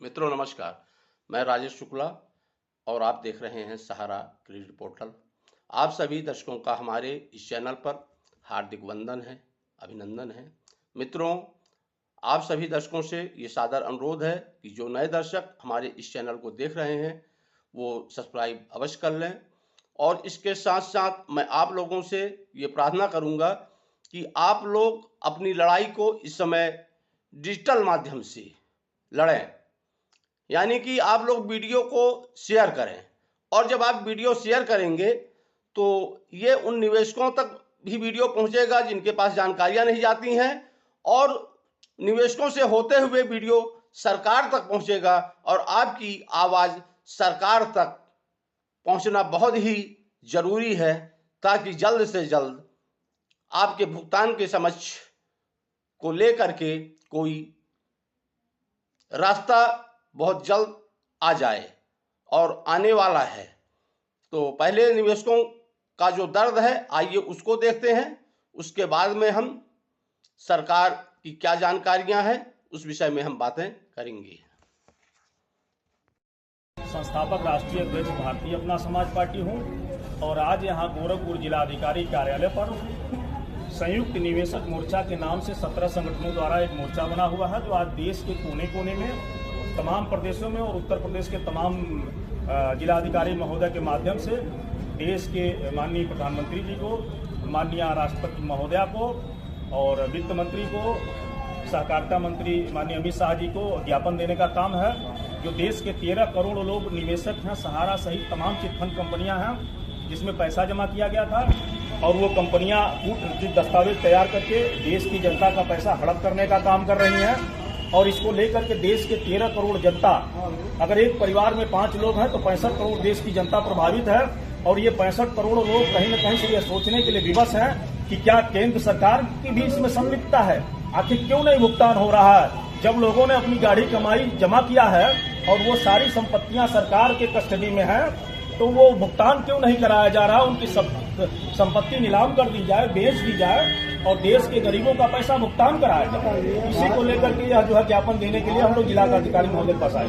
मित्रों नमस्कार, मैं राजेश शुक्ला और आप देख रहे हैं सहारा क्रेडिट पोर्टल। आप सभी दर्शकों का हमारे इस चैनल पर हार्दिक वंदन है, अभिनंदन है। मित्रों, आप सभी दर्शकों से ये सादर अनुरोध है कि जो नए दर्शक हमारे इस चैनल को देख रहे हैं वो सब्सक्राइब अवश्य कर लें और इसके साथ साथ मैं आप लोगों से ये प्रार्थना करूँगा कि आप लोग अपनी लड़ाई को इस समय डिजिटल माध्यम से लड़ें, यानी कि आप लोग वीडियो को शेयर करें। और जब आप वीडियो शेयर करेंगे तो ये उन निवेशकों तक भी वीडियो पहुंचेगा जिनके पास जानकारियां नहीं जाती हैं, और निवेशकों से होते हुए वीडियो सरकार तक पहुंचेगा और आपकी आवाज़ सरकार तक पहुंचना बहुत ही ज़रूरी है, ताकि जल्द से जल्द आपके भुगतान के समक्ष को लेकर के कोई रास्ता बहुत जल्द आ जाए और आने वाला है। तो पहले निवेशकों का जो दर्द है आइए उसको देखते हैं, उसके बाद में हम सरकार की क्या जानकारियां हैं उस विषय में हम बातें करेंगे। संस्थापक राष्ट्रीय अध्यक्ष भारतीय अपना समाज पार्टी हूं और आज यहां गोरखपुर जिलाधिकारी कार्यालय पर संयुक्त निवेशक मोर्चा के नाम से 17 संगठनों द्वारा एक मोर्चा बना हुआ है, जो आज देश के कोने कोने में तमाम प्रदेशों में और उत्तर प्रदेश के तमाम जिलाधिकारी महोदय के माध्यम से देश के माननीय प्रधानमंत्री जी को, माननीय राष्ट्रपति महोदया को और वित्त मंत्री को, सहकारिता मंत्री माननीय अमित शाह जी को ज्ञापन देने का काम है। जो देश के 13 करोड़ लोग निवेशक हैं, सहारा सहित तमाम चिटफंड कंपनियां हैं जिसमें पैसा जमा किया गया था, और वो कंपनियां कूटनीतिक दस्तावेज तैयार करके देश की जनता का पैसा हड़प करने का काम कर रही हैं। और इसको लेकर के देश के 13 करोड़ जनता, अगर एक परिवार में 5 लोग हैं तो 65 करोड़ देश की जनता प्रभावित है। और ये 65 करोड़ लोग कहीं न कहीं से ये सोचने के लिए विवश हैं कि क्या केंद्र सरकार की भी इसमें संलिप्तता है। आखिर क्यों नहीं भुगतान हो रहा है, जब लोगों ने अपनी गाढ़ी कमाई जमा किया है और वो सारी संपत्तियां सरकार के कस्टडी में है, तो वो भुगतान क्यों नहीं कराया जा रहा। उनकी संपत्ति नीलाम कर दी जाए, बेच दी जाए और देश के गरीबों का पैसा भुगतान कराया जाए। इसी को लेकर के यह जो है ज्ञापन देने के लिए हम लोग जिला अधिकारी महोदय के पास आए।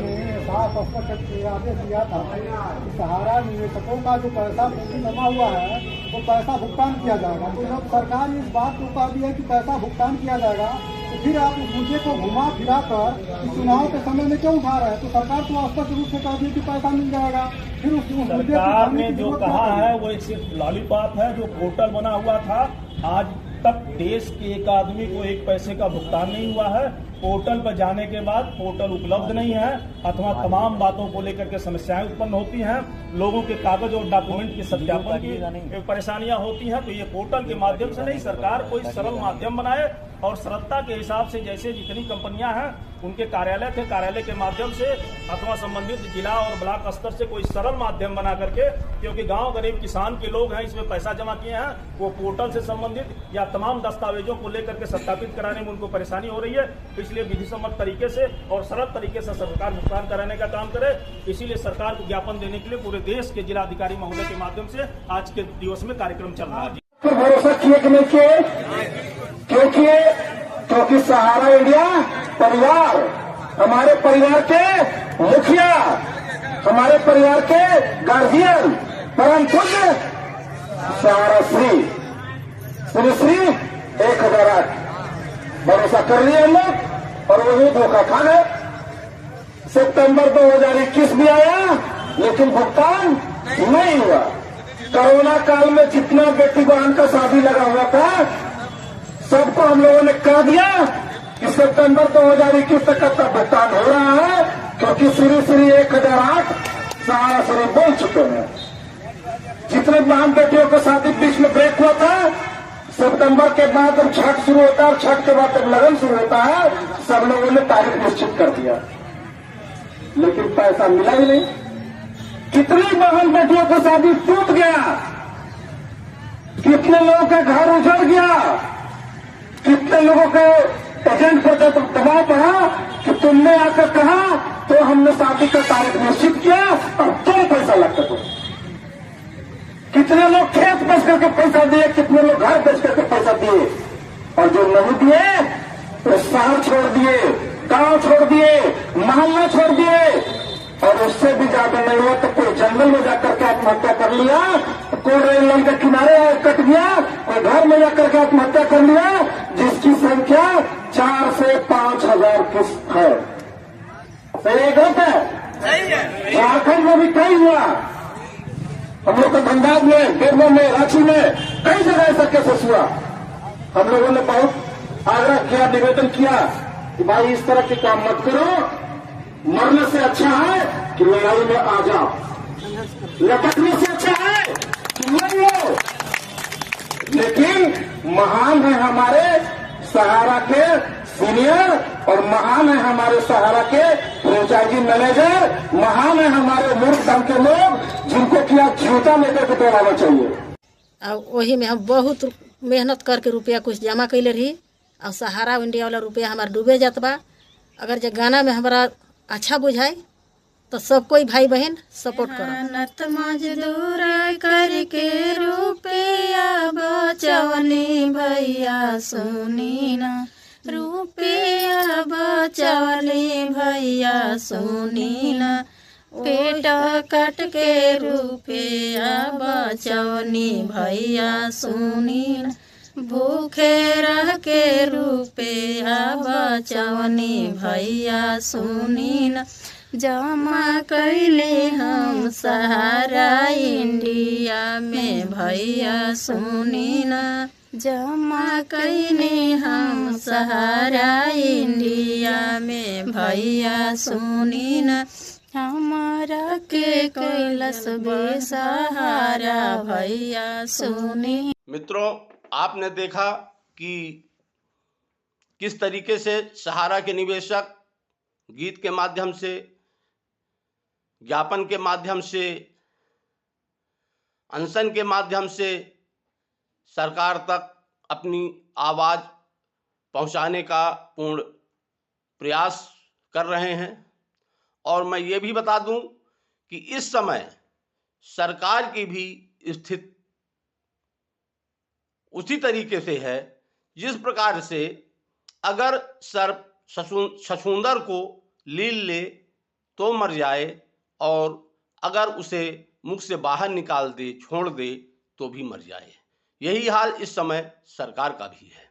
आदेश दिया था कि सहारा निवेशकों का जो पैसा जमा हुआ है वो पैसा भुगतान किया जाएगा। तो जब सरकार इस बात को कह दी है कि पैसा भुगतान किया जाएगा, तो फिर आप उस मुद्दे को घुमा फिरा कर चुनाव के समय में क्यों उठा रहे हैं। तो सरकार तो स्पष्ट रूप से कह दी कि पैसा मिल जाएगा। फिर उस सरकार ने जो कहा है वो एक सिर्फ लॉलीपॉप है। जो पोर्टल बना हुआ था, आज तक देश के एक आदमी को 1 पैसे का भुगतान नहीं हुआ है। पोर्टल पर जाने के बाद पोर्टल उपलब्ध नहीं है अथवा तमाम बातों को लेकर के समस्याएं उत्पन्न होती हैं, लोगों के कागज और डॉक्यूमेंट के सत्यापन की परेशानियां होती हैं। तो ये पोर्टल के माध्यम से नहीं, सरकार कोई सरल माध्यम बनाए और सरलता के हिसाब से जैसे जितनी कंपनियां हैं उनके कार्यालय थे, कार्यालय के माध्यम से अथवा संबंधित जिला और ब्लॉक स्तर से कोई सरल माध्यम बना करके, क्योंकि गांव गरीब किसान के लोग हैं इसमें पैसा जमा किए हैं, वो पोर्टल से संबंधित या तमाम दस्तावेजों को लेकर के सत्यापित कराने में उनको परेशानी हो रही है। इसलिए विधि सम्मत तरीके से और सरल तरीके से सरकार भुगतान कराने का काम करे। इसीलिए सरकार को ज्ञापन देने के लिए पूरे देश के जिलाधिकारी महोदय के माध्यम से आज के दिवस में कार्यक्रम चल रहा है। भरोसा किए कि नहीं किए, क्योंकि सहारा इंडिया परिवार, हमारे परिवार के मुखिया, हमारे परिवार के गार्जियन परम पूज्य सहारा श्री 1008 भरोसा कर लिए हम लोग और वही धोखा खा गए। सितंबर 2021 भी आया लेकिन भुगतान नहीं हुआ। कोरोना काल में जितना बेटी बहन का शादी लगा हुआ था सबको हम लोगों ने कह दिया कि सितंबर 2021 तक का भुगतान हो रहा है, क्योंकि श्री 1008 सहारा श्री बोल चुके हैं। जितने बहन बेटियों का शादी बीच में ब्रेक हुआ था, सितंबर के बाद जब छठ शुरू होता है और छठ के बाद जब लगन शुरू होता है, सब लोगों ने तारीख निश्चित कर दिया, लेकिन पैसा मिला ही नहीं। कितनी बहन बेटियों का शादी टूट गया, कितने लोगों का घर उजड़ गया, कितने लोगों के एजेंट पर जब दबाव पड़ा कि तुमने आकर कहा तो हमने शादी का तारीख निश्चित किया और तुम पैसा लगता तुम। कितने लोग खेत बेच करके पैसा दिए, कितने लोग घर बेच करके पैसा दिए, और जो नहीं दिए तो शहर छोड़ दिए, गांव छोड़ दिए, मोहल्ला छोड़ दिए, और उससे भी ज्यादा नहीं हुआ तो कोई जंगल में जाकर के आत्महत्या कर लिया, कोई रेल लाइन के किनारे कट गया, कोई घर में जाकर के आत्महत्या कर लिया, जिसकी संख्या 4 से 5 हजार की है। सही है, गलत है? झारखंड में भी कई हुआ, हम लोग को धनबाद में, बेरमो में, रांची में, कई जगह ऐसा केसेस हुआ। हम लोगों ने बहुत आग्रह किया, निवेदन किया कि भाई इस तरह के काम मत करो, मरने से अच्छा है कि लड़ाई में आ जाओ, लपटने से अच्छा है कि लड़ लो। लेकिन महान है हमारे सहारा के सीनियर, और महान है हमारे सहारा के फ्रेंचाइजी मैनेजर, महान है हमारे मूर्ख ढंग के लोग जिनको क्या जूता लेकर के दौड़ाना चाहिए। और वही में हम बहुत मेहनत करके रुपया कुछ जमा कैले रही, और सहारा इंडिया वाला रुपया हमारा डूबे जात बा। अगर जो गाना में हमारा अच्छा बुझाए तो सब कोई भाई बहन सपोर्ट करो। मेहनत मजदूर करके रुपया बचवनी भैया सुनी ना, रुपया बचवनी भैया सुनी ना, पेट कट के रुपया बचवनी भैया सुनी ना, भूखे रह के रुपया बचवनी भैया सुनी ना, जमा कैले हम सहारा इंडिया में भैया सुनी ना, जमा कैले हम सहारा इंडिया में भैया सुनी ना, हमारा के कैलस बेसहारा भैया सुनी। मित्रों, आपने देखा कि किस तरीके से सहारा के निवेशक गीत के माध्यम से, ज्ञापन के माध्यम से, अनशन के माध्यम से सरकार तक अपनी आवाज़ पहुंचाने का पूर्ण प्रयास कर रहे हैं। और मैं ये भी बता दूं कि इस समय सरकार की भी स्थिति उसी तरीके से है जिस प्रकार से अगर छछूंदर को लील ले तो मर जाए, और अगर उसे मुख से बाहर निकाल दे, छोड़ दे तो भी मर जाए। यही हाल इस समय सरकार का भी है।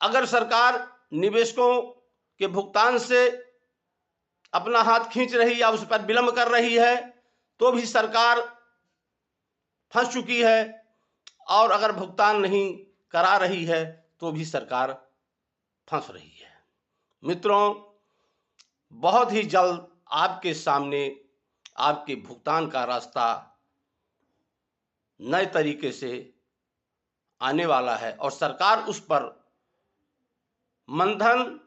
अगर सरकार निवेशकों के भुगतान से अपना हाथ खींच रही या उस पर विलंब कर रही है तो भी सरकार फंस चुकी है, और अगर भुगतान नहीं करा रही है तो भी सरकार फंस रही है। मित्रों, बहुत ही जल्द आपके सामने आपके भुगतान का रास्ता नए तरीके से आने वाला है, और सरकार उस पर मंथन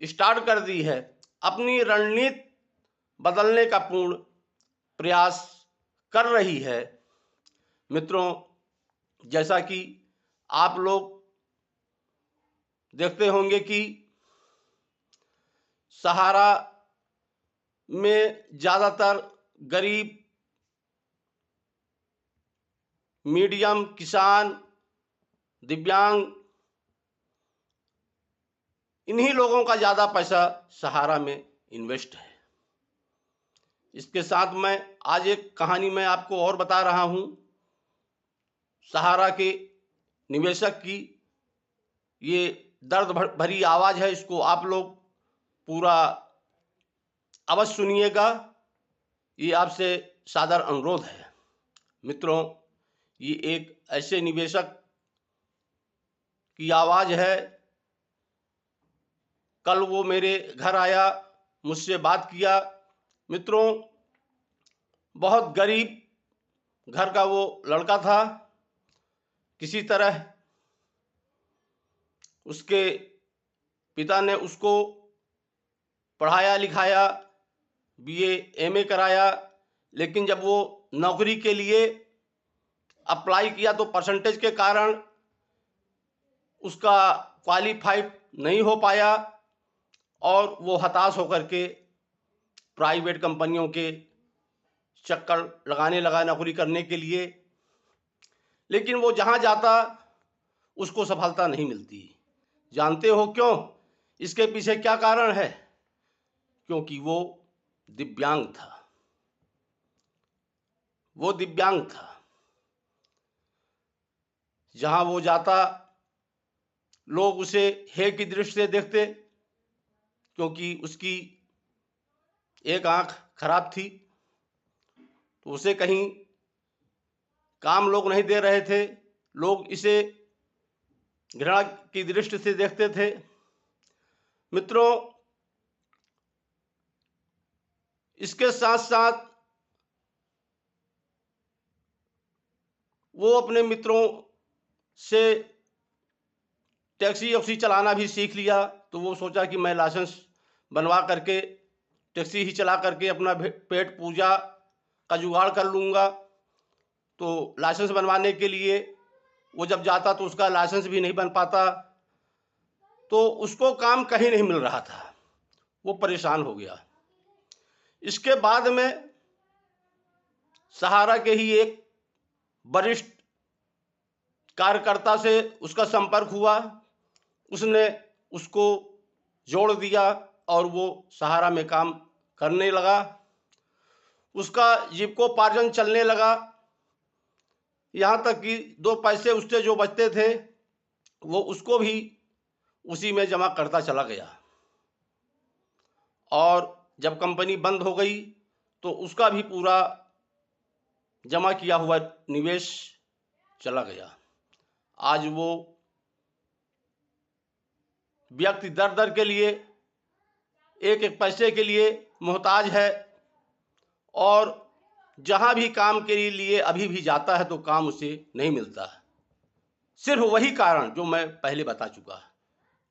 स्टार्ट कर दी है। अपनी रणनीति बदलने का पूर्ण प्रयास कर रही है। मित्रों, जैसा कि आप लोग देखते होंगे कि सहारा में ज़्यादातर गरीब, मीडियम, किसान, दिव्यांग, इन्हीं लोगों का ज़्यादा पैसा सहारा में इन्वेस्ट है। इसके साथ मैं आज एक कहानी मैं आपको और बता रहा हूँ सहारा के निवेशक की। ये दर्द भरी आवाज़ है, इसको आप लोग पूरा अवश्य सुनिएगा, ये आपसे सादर अनुरोध है। मित्रों, ये एक ऐसे निवेशक की आवाज़ है। कल वो मेरे घर आया, मुझसे बात किया। मित्रों, बहुत गरीब घर का वो लड़का था। किसी तरह उसके पिता ने उसको पढ़ाया लिखाया, बीए एमए कराया, लेकिन जब वो नौकरी के लिए अप्लाई किया तो परसेंटेज के कारण उसका क्वालिफाइड नहीं हो पाया, और वो हताश होकर के प्राइवेट कंपनियों के चक्कर लगाने लगा नौकरी करने के लिए। लेकिन वो जहाँ जाता उसको सफलता नहीं मिलती। जानते हो क्यों? इसके पीछे क्या कारण है? क्योंकि वो दिव्यांग था। वो दिव्यांग था। जहां वो जाता लोग उसे हे की दृष्टि से देखते, क्योंकि उसकी एक आंख खराब थी, तो उसे कहीं काम लोग नहीं दे रहे थे। लोग इसे घृणा की दृष्टि से देखते थे। मित्रों, इसके साथ साथ वो अपने मित्रों से टैक्सी वैक्सी चलाना भी सीख लिया। तो वो सोचा कि मैं लाइसेंस बनवा करके टैक्सी ही चला करके अपना पेट पूजा का जुगाड़ कर लूँगा। तो लाइसेंस बनवाने के लिए वो जब जाता तो उसका लाइसेंस भी नहीं बन पाता, तो उसको काम कहीं नहीं मिल रहा था। वो परेशान हो गया। इसके बाद में सहारा के ही एक वरिष्ठ कार्यकर्ता से उसका संपर्क हुआ। उसने उसको जोड़ दिया और वो सहारा में काम करने लगा। उसका जीविकोपार्जन चलने लगा। यहाँ तक कि 2 पैसे उससे जो बचते थे वो उसको भी उसी में जमा करता चला गया। और जब कंपनी बंद हो गई तो उसका भी पूरा जमा किया हुआ निवेश चला गया। आज वो व्यक्ति दर दर के लिए, एक एक पैसे के लिए मोहताज है। और जहां भी काम के लिए अभी भी जाता है तो काम उसे नहीं मिलता। सिर्फ वही कारण जो मैं पहले बता चुका,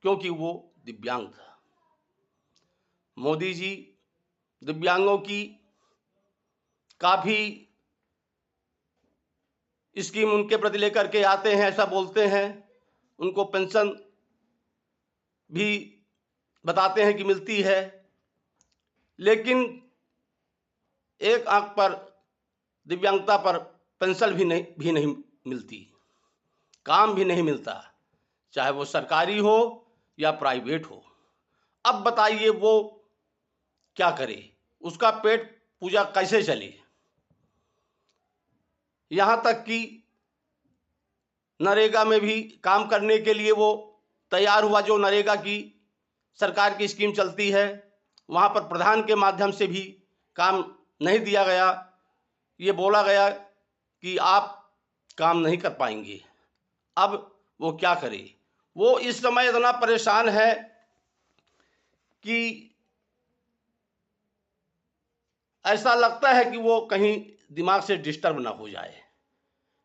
क्योंकि वो दिव्यांग था। मोदी जी दिव्यांगों की काफी स्कीम उनके प्रति लेकर के आते हैं, ऐसा बोलते हैं। उनको पेंशन भी बताते हैं कि मिलती है, लेकिन एक आंख पर दिव्यांगता पर पेंशन भी नहीं मिलती, काम भी नहीं मिलता, चाहे वो सरकारी हो या प्राइवेट हो। अब बताइए वो क्या करे? उसका पेट पूजा कैसे चले? यहाँ तक कि नरेगा में भी काम करने के लिए वो तैयार हुआ। जो नरेगा की सरकार की स्कीम चलती है, वहाँ पर प्रधान के माध्यम से भी काम नहीं दिया गया। ये बोला गया कि आप काम नहीं कर पाएंगे। अब वो क्या करे? वो इस समय इतना परेशान है कि ऐसा लगता है कि वो कहीं दिमाग से डिस्टर्ब ना हो जाए,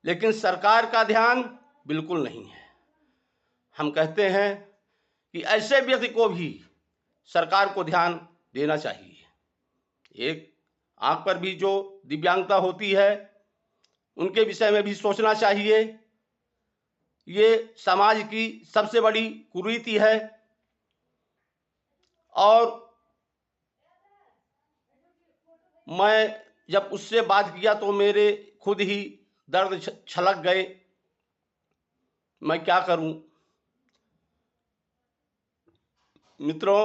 लेकिन सरकार का ध्यान बिल्कुल नहीं है। हम कहते हैं कि ऐसे व्यक्ति को भी सरकार को ध्यान देना चाहिए। एक आंख पर भी जो दिव्यांगता होती है उनके विषय में भी सोचना चाहिए। ये समाज की सबसे बड़ी कुरीति है। और मैं जब उससे बात किया तो मेरे खुद ही दर्द छलक गए। मैं क्या करूं? मित्रों,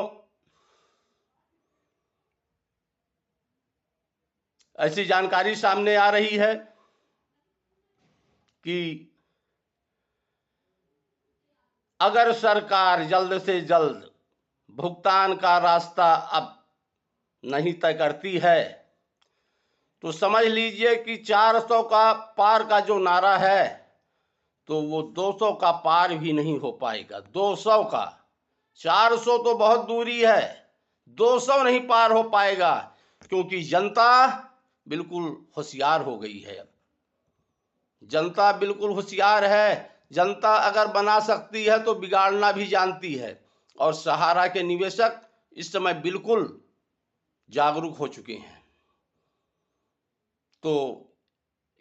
ऐसी जानकारी सामने आ रही है कि अगर सरकार जल्द से जल्द भुगतान का रास्ता अब नहीं तय करती है तो समझ लीजिए कि 400 का पार का जो नारा है तो वो 200 का पार भी नहीं हो पाएगा। 200 का, 400 तो बहुत दूरी है, 200 नहीं पार हो पाएगा, क्योंकि जनता बिल्कुल होशियार हो गई है। जनता बिल्कुल होशियार है। जनता अगर बना सकती है तो बिगाड़ना भी जानती है। और सहारा के निवेशक इस समय बिल्कुल जागरूक हो चुके हैं। तो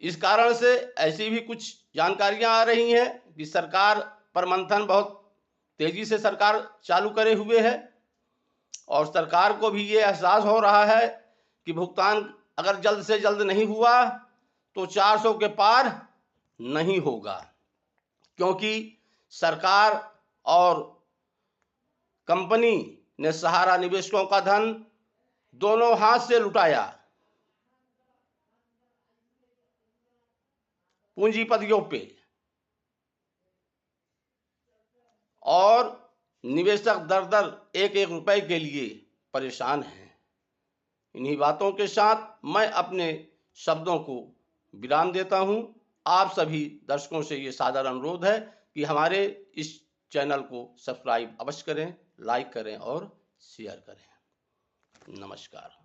इस कारण से ऐसी भी कुछ जानकारियां आ रही हैं कि सरकार पर मंथन बहुत तेजी से सरकार चालू करे हुए है। और सरकार को भी ये एहसास हो रहा है कि भुगतान अगर जल्द से जल्द नहीं हुआ तो 400 के पार नहीं होगा, क्योंकि सरकार और कंपनी ने सहारा निवेशकों का धन दोनों हाथ से लुटाया। पूंजीपतियों पे और निवेशक दर दर एक एक रुपए के लिए परेशान हैं। इन्हीं बातों के साथ मैं अपने शब्दों को विराम देता हूं। आप सभी दर्शकों से ये सादर अनुरोध है कि हमारे इस चैनल को सब्सक्राइब अवश्य करें, लाइक करें और शेयर करें। नमस्कार।